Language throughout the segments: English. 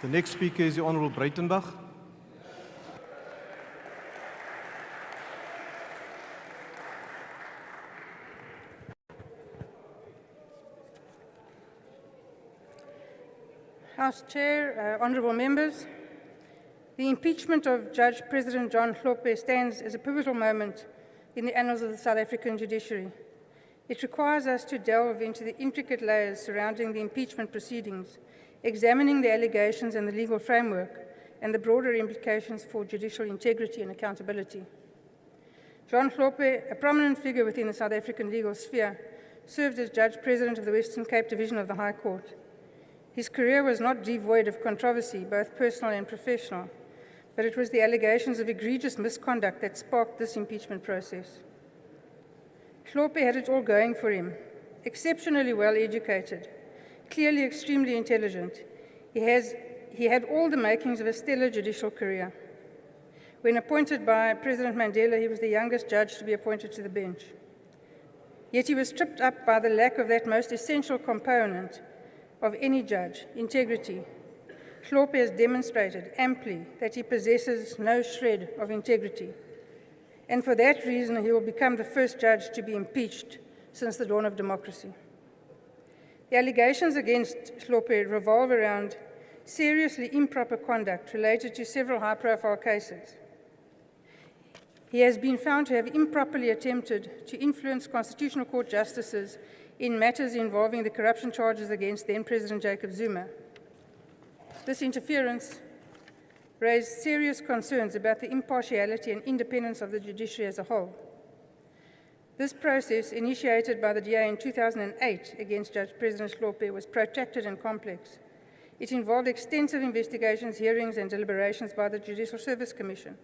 The next speaker is the Honourable Breitenbach. House Chair, honourable members, the impeachment of Judge President Judge Hlophe stands as a pivotal moment in the annals of the South African judiciary. It requires us to delve into the intricate layers surrounding the impeachment proceedings, examining the allegations and the legal framework, and the broader implications for judicial integrity and accountability. Judge Hlophe, a prominent figure within the South African legal sphere, served as Judge President of the Western Cape Division of the High Court. His career was not devoid of controversy, both personal and professional, but it was the allegations of egregious misconduct that sparked this impeachment process. Hlophe had it all going for him. Exceptionally well educated, clearly extremely intelligent, he had all the makings of a stellar judicial career. When appointed by President Mandela, he was the youngest judge to be appointed to the bench. Yet he was tripped up by the lack of that most essential component of any judge, integrity. Hlophe has demonstrated amply that he possesses no shred of integrity. And for that reason, he will become the first judge to be impeached since the dawn of democracy. The allegations against Hlophe revolve around seriously improper conduct related to several high-profile cases. He has been found to have improperly attempted to influence Constitutional Court justices in matters involving the corruption charges against then-President Jacob Zuma. This interference raised serious concerns about the impartiality and independence of the judiciary as a whole. This process, initiated by the DA in 2008 against Judge President Hlophe, was protracted and complex. It involved extensive investigations, hearings, and deliberations by the Judicial Service Commission.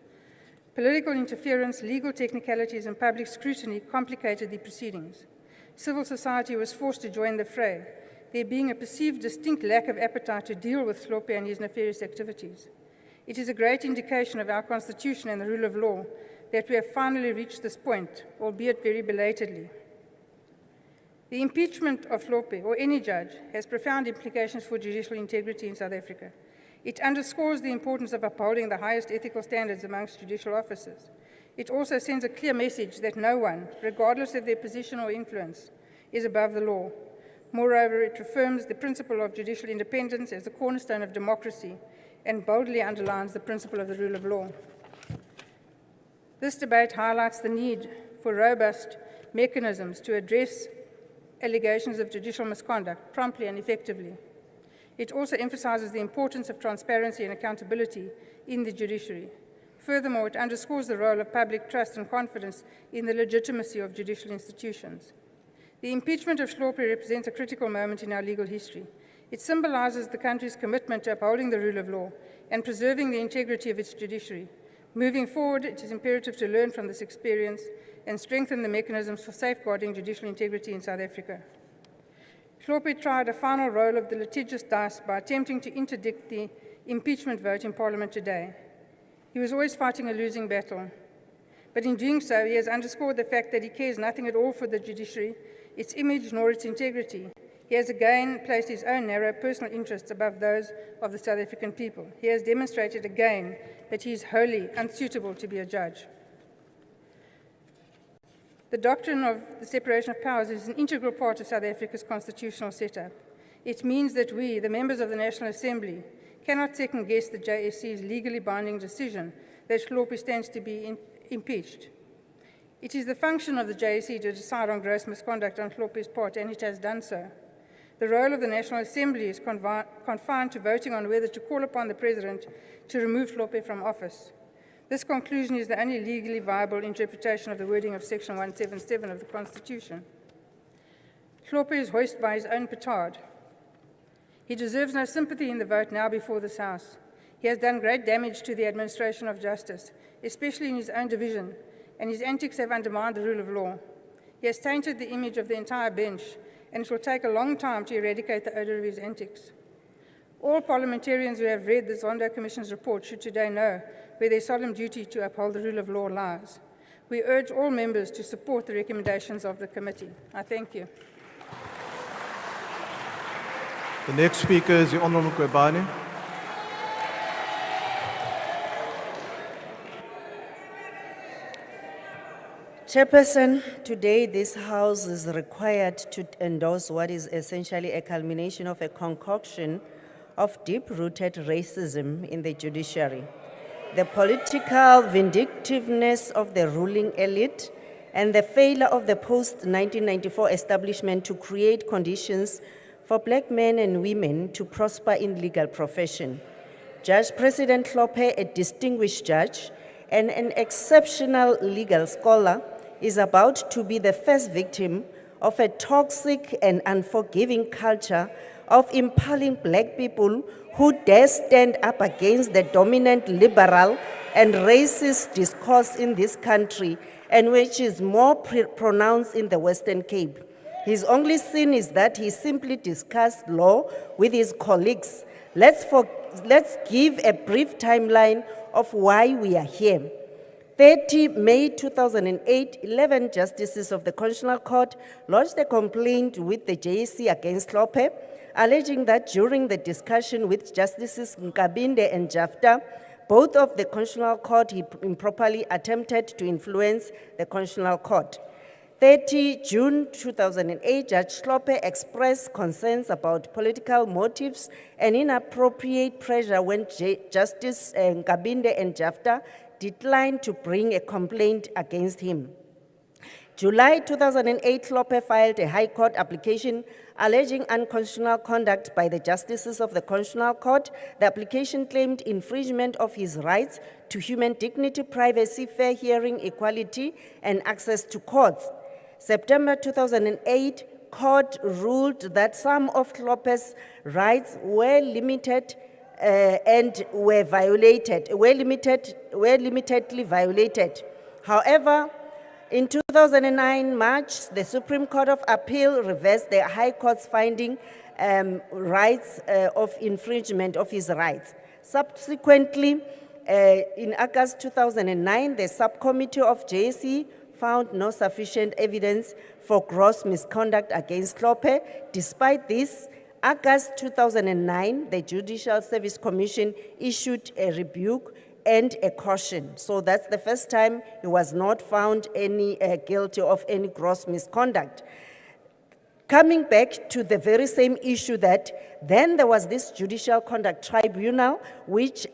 Political interference, legal technicalities, and public scrutiny complicated the proceedings. Civil society was forced to join the fray, there being a perceived distinct lack of appetite to deal with Hlophe and his nefarious activities. It is a great indication of our Constitution and the rule of law that we have finally reached this point, albeit very belatedly. The impeachment of Hlophe, or any judge, has profound implications for judicial integrity in South Africa. It underscores the importance of upholding the highest ethical standards amongst judicial officers. It also sends a clear message that no one, regardless of their position or influence, is above the law. Moreover, it reaffirms the principle of judicial independence as the cornerstone of democracy and boldly underlines the principle of the rule of law. This debate highlights the need for robust mechanisms to address allegations of judicial misconduct promptly and effectively. It also emphasizes the importance of transparency and accountability in the judiciary. Furthermore, it underscores the role of public trust and confidence in the legitimacy of judicial institutions. The impeachment of Hlophe represents a critical moment in our legal history. It symbolizes the country's commitment to upholding the rule of law and preserving the integrity of its judiciary. Moving forward, it is imperative to learn from this experience and strengthen the mechanisms for safeguarding judicial integrity in South Africa. Hlophe tried a final roll of the litigious dice by attempting to interdict the impeachment vote in Parliament today. He was always fighting a losing battle. But in doing so, he has underscored the fact that he cares nothing at all for the judiciary, its image, nor its integrity. He has again placed his own narrow personal interests above those of the South African people. He has demonstrated again that he is wholly unsuitable to be a judge. The doctrine of the separation of powers is an integral part of South Africa's constitutional setup. It means that we, the members of the National Assembly, cannot second-guess the JSC's legally binding decision that Hlophe stands to be impeached. It is the function of the JSC to decide on gross misconduct on Hlophe's part, and it has done so. The role of the National Assembly is confined to voting on whether to call upon the President to remove Hlophe from office. This conclusion is the only legally viable interpretation of the wording of Section 177 of the Constitution. Hlophe is hoisted by his own petard. He deserves no sympathy in the vote now before this House. He has done great damage to the administration of justice, especially in his own division, and his antics have undermined the rule of law. He has tainted the image of the entire bench, and it will take a long time to eradicate the odour of his antics. All parliamentarians who have read the Zondo Commission's report should today know where their solemn duty to uphold the rule of law lies. We urge all members to support the recommendations of the committee. I thank you. The next speaker is the Honourable Kwebane. Chairperson, today this House is required to endorse what is essentially a culmination of a concoction of deep-rooted racism in the judiciary. The political vindictiveness of the ruling elite and the failure of the post-1994 establishment to create conditions for black men and women to prosper in legal profession. Judge President Hlophe, a distinguished judge and an exceptional legal scholar, is about to be the first victim of a toxic and unforgiving culture of impaling black people who dare stand up against the dominant liberal and racist discourse in this country, and which is more pronounced in the Western Cape. His only sin is that he simply discussed law with his colleagues. Let's give a brief timeline of why we are here. 30 May 2008, 11 justices of the Constitutional Court lodged a complaint with the JSC against Hlophe, alleging that during the discussion with Justices Nkabinde and Jafta, both of the Constitutional Court improperly attempted to influence the Constitutional Court. 30 June 2008, Judge Hlophe expressed concerns about political motives and inappropriate pressure when Justice Nkabinde and Jafta declined to bring a complaint against him. July 2008, Hlophe filed a High Court application alleging unconstitutional conduct by the justices of the Constitutional Court. The application claimed infringement of his rights to human dignity, privacy, fair hearing, equality, and access to courts. September 2008, court ruled that some of Hlophe's rights were limited and were limitedly violated. However, in 2009 March, the Supreme Court of Appeal reversed the High Court's finding rights of infringement of his rights. Subsequently, in August 2009, the subcommittee of JSC found no sufficient evidence for gross misconduct against Hlophe. Despite this, August 2009, the Judicial Service Commission issued a rebuke and a caution. So that's the first time he was not found guilty of any gross misconduct. Coming back to the very same issue, that then there was this Judicial Conduct Tribunal, which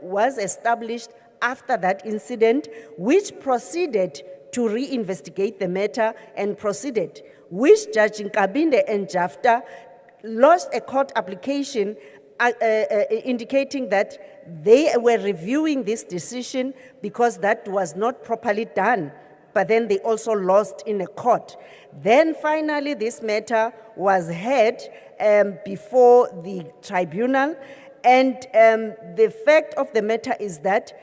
was established after that incident, which proceeded to reinvestigate the matter and proceeded, which Judge Nkabinde and Jafta lodged a court application indicating that they were reviewing this decision because that was not properly done, but then they also lost in a court. Then finally this matter was heard before the tribunal, and the fact of the matter is that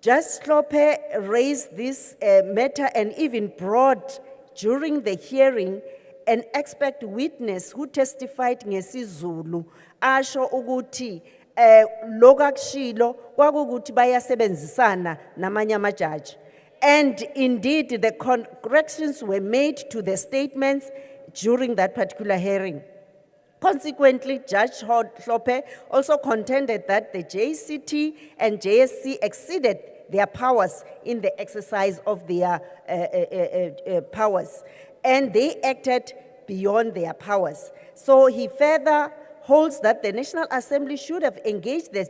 Judge Hlophe raised this matter and even brought during the hearing an expert witness who testified ngesizulu asho ukuthi lokakushilo kwakukuthi bayasebenzisana namanye amajaji, and indeed the corrections were made to the statements during that particular hearing. Consequently, Judge Hlophe also contended that the JCT and JSC exceeded their powers in the exercise of their powers, and they acted beyond their powers. So he further holds that the National Assembly should have engaged the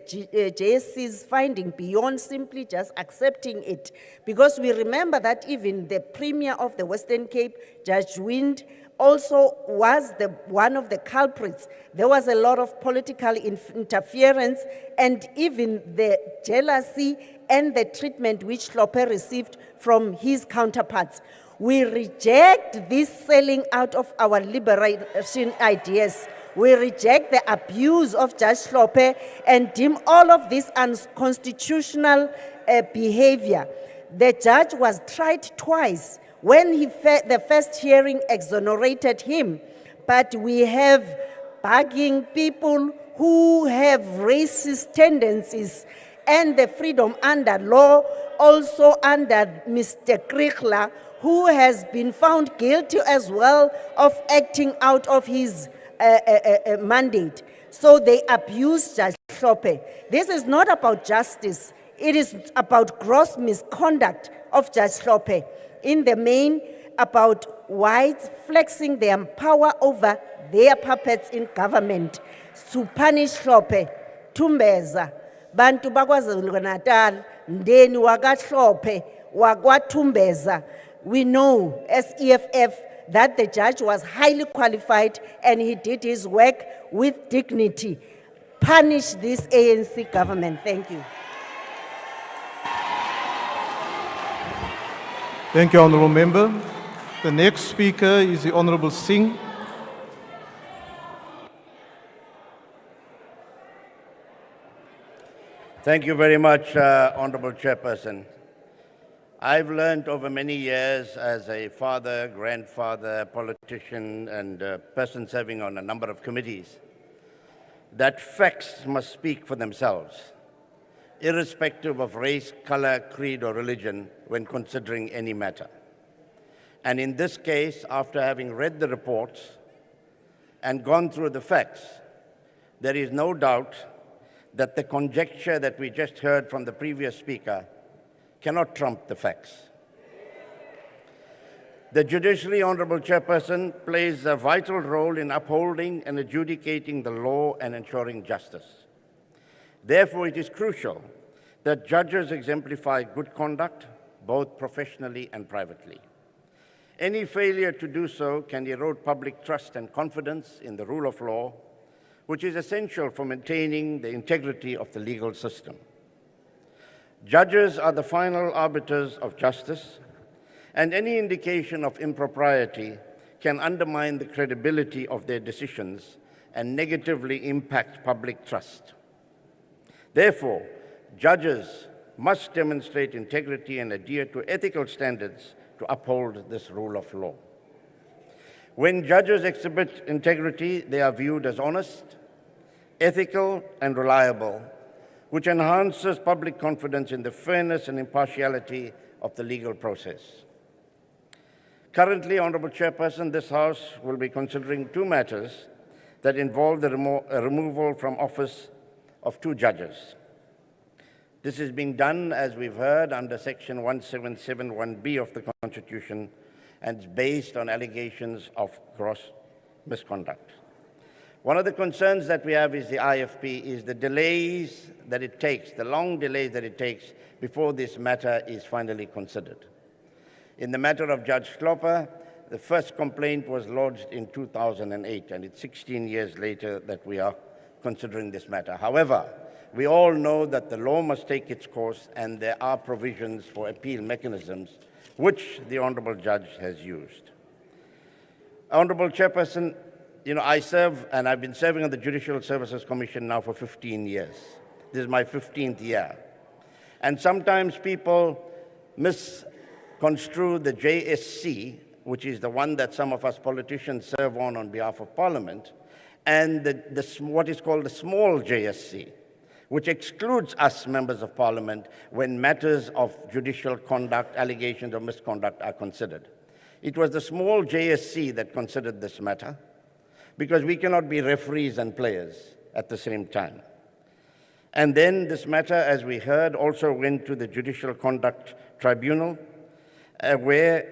JSC's finding beyond simply just accepting it, because we remember that even the Premier of the Western Cape, Judge Wind, also was one of the culprits. There was a lot of political interference and even the jealousy and the treatment which Hlophe received from his counterparts. We reject this selling out of our liberation ideas. We reject the abuse of Judge Hlophe and deem all of this unconstitutional behavior. The judge was tried twice. When the first hearing exonerated him, but we have bugging people who have racist tendencies, and the freedom under law, also under Mr. Kriegler, who has been found guilty as well of acting out of his mandate. So they abuse Judge Hlophe. This is not about justice. It is about gross misconduct of Judge Hlophe. in the main about whites flexing their power over their puppets in government to punish Hlophe, Tumbeza, Bantu BaKwaZulu-Natal, Ndeni wakaHlophe, wakwaTumbeza. We know as EFF that the judge was highly qualified and he did his work with dignity. Punish this ANC government. Thank you. Thank you, Honourable Member. The next speaker is the Honourable Singh. Thank you very much, Honourable Chairperson. I've learned over many years as a father, grandfather, politician, and person serving on a number of committees that facts must speak for themselves, irrespective of race, color, creed, or religion when considering any matter. And in this case, after having read the reports and gone through the facts, there is no doubt that the conjecture that we just heard from the previous speaker cannot trump the facts. The judiciary, Honourable Chairperson, plays a vital role in upholding and adjudicating the law and ensuring justice. Therefore, it is crucial that judges exemplify good conduct, both professionally and privately. Any failure to do so can erode public trust and confidence in the rule of law, which is essential for maintaining the integrity of the legal system. Judges are the final arbiters of justice, and any indication of impropriety can undermine the credibility of their decisions and negatively impact public trust. Therefore, judges must demonstrate integrity and adhere to ethical standards to uphold this rule of law. When judges exhibit integrity, they are viewed as honest, ethical, and reliable, which enhances public confidence in the fairness and impartiality of the legal process. Currently, Honourable Chairperson, this House will be considering two matters that involve the removal from office of two judges. This is being done, as we've heard, under Section 1771B of the Constitution and is based on allegations of gross misconduct. One of the concerns that we have is the IFP is the delays that it takes, the long delays that it takes before this matter is finally considered. In the matter of Judge Hlophe, the first complaint was lodged in 2008, and it's 16 years later that we are considering this matter. However, we all know that the law must take its course, and there are provisions for appeal mechanisms, which the Honourable Judge has used. Honourable Chairperson, I serve, and I've been serving on the Judicial Services Commission now for 15 years. This is my 15th year. And sometimes people misconstrue the JSC, which is the one that some of us politicians serve on behalf of Parliament, and what is called the small JSC, which excludes us members of Parliament when matters of judicial conduct, allegations of misconduct are considered. It was the small JSC that considered this matter, because we cannot be referees and players at the same time. And then this matter, as we heard, also went to the Judicial Conduct Tribunal, where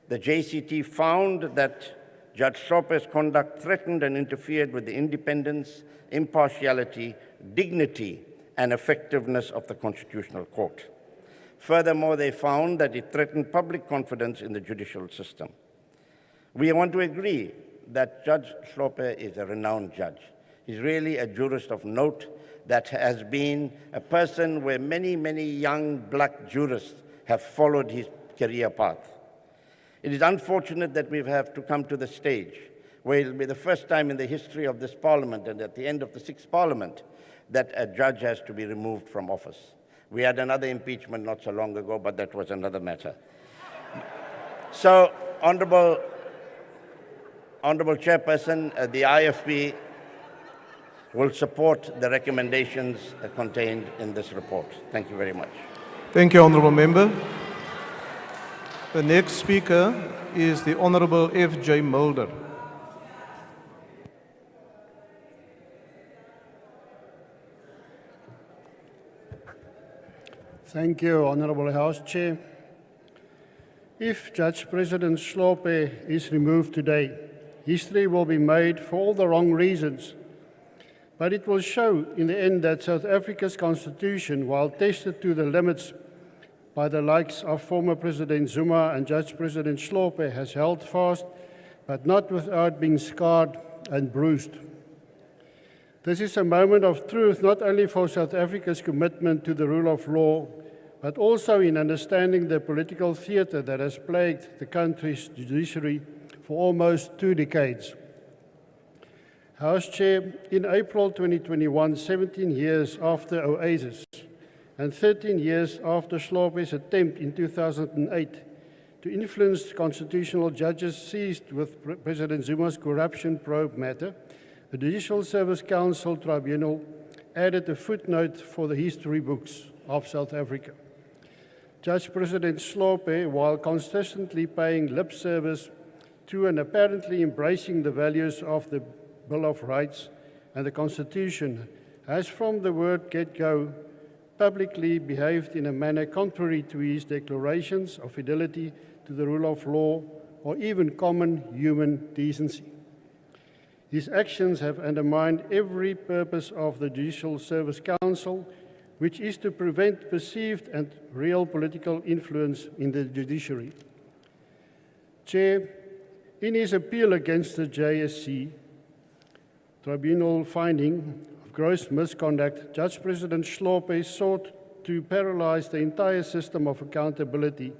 the JCT found that Judge Hlophe's conduct threatened and interfered with the independence, impartiality, dignity, and effectiveness of the Constitutional Court. Furthermore, they found that it threatened public confidence in the judicial system. We want to agree that Judge Hlophe is a renowned judge. He's really a jurist of note that has been a person where many, many young black jurists have followed his career path. It is unfortunate that we have to come to the stage where it will be the first time in the history of this Parliament and at the end of the 6th Parliament that a judge has to be removed from office. We had another impeachment not so long ago, but that was another matter. So, Honourable Chairperson, the IFP will support the recommendations contained in this report. Thank you very much. Thank you, Honourable Member. The next speaker is the Honourable F.J. Mulder. Thank you, Honourable House Chair. If Judge President Hlophe is removed today, history will be made for all the wrong reasons. But it will show in the end that South Africa's constitution, while tested to the limits by the likes of former President Zuma and Judge President Hlophe, has held fast, but not without being scarred and bruised. This is a moment of truth not only for South Africa's commitment to the rule of law, but also in understanding the political theatre that has plagued the country's judiciary for almost 2 decades. House Chair, in April 2021, 17 years after Oasis and 13 years after Hlophe's attempt in 2008 to influence constitutional judges seized with President Zuma's corruption probe matter, the Judicial Service Council Tribunal added a footnote for the history books of South Africa. Judge President Hlophe, while consistently paying lip service to and apparently embracing the values of the Bill of Rights and the Constitution, has from the word get-go publicly behaved in a manner contrary to his declarations of fidelity to the rule of law or even common human decency. His actions have undermined every purpose of the Judicial Service Council, which is to prevent perceived and real political influence in the judiciary. Chair, in his appeal against the JSC Tribunal finding of gross misconduct, Judge President Hlophe sought to paralyze the entire system of accountability,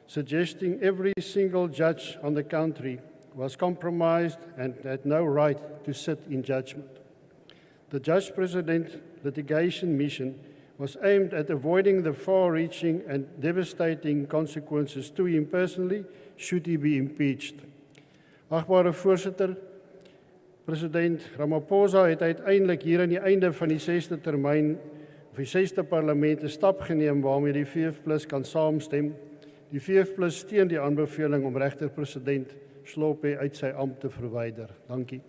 suggesting every single judge on the country was compromised and had no right to sit in judgment. The Judge President litigation mission was aimed at avoiding the far-reaching and devastating consequences to him personally should he be impeached. Agbare Voorsitter, President Ramaphosa het uiteindelik hier aan die einde van die 6de termyn of die 6de parlement 'n stap geneem waarmee die VF+ kan saamstem. Die VF+ steun die aanbeveling om regter president Hlophe uit sy ampt te verwyder. Dankie.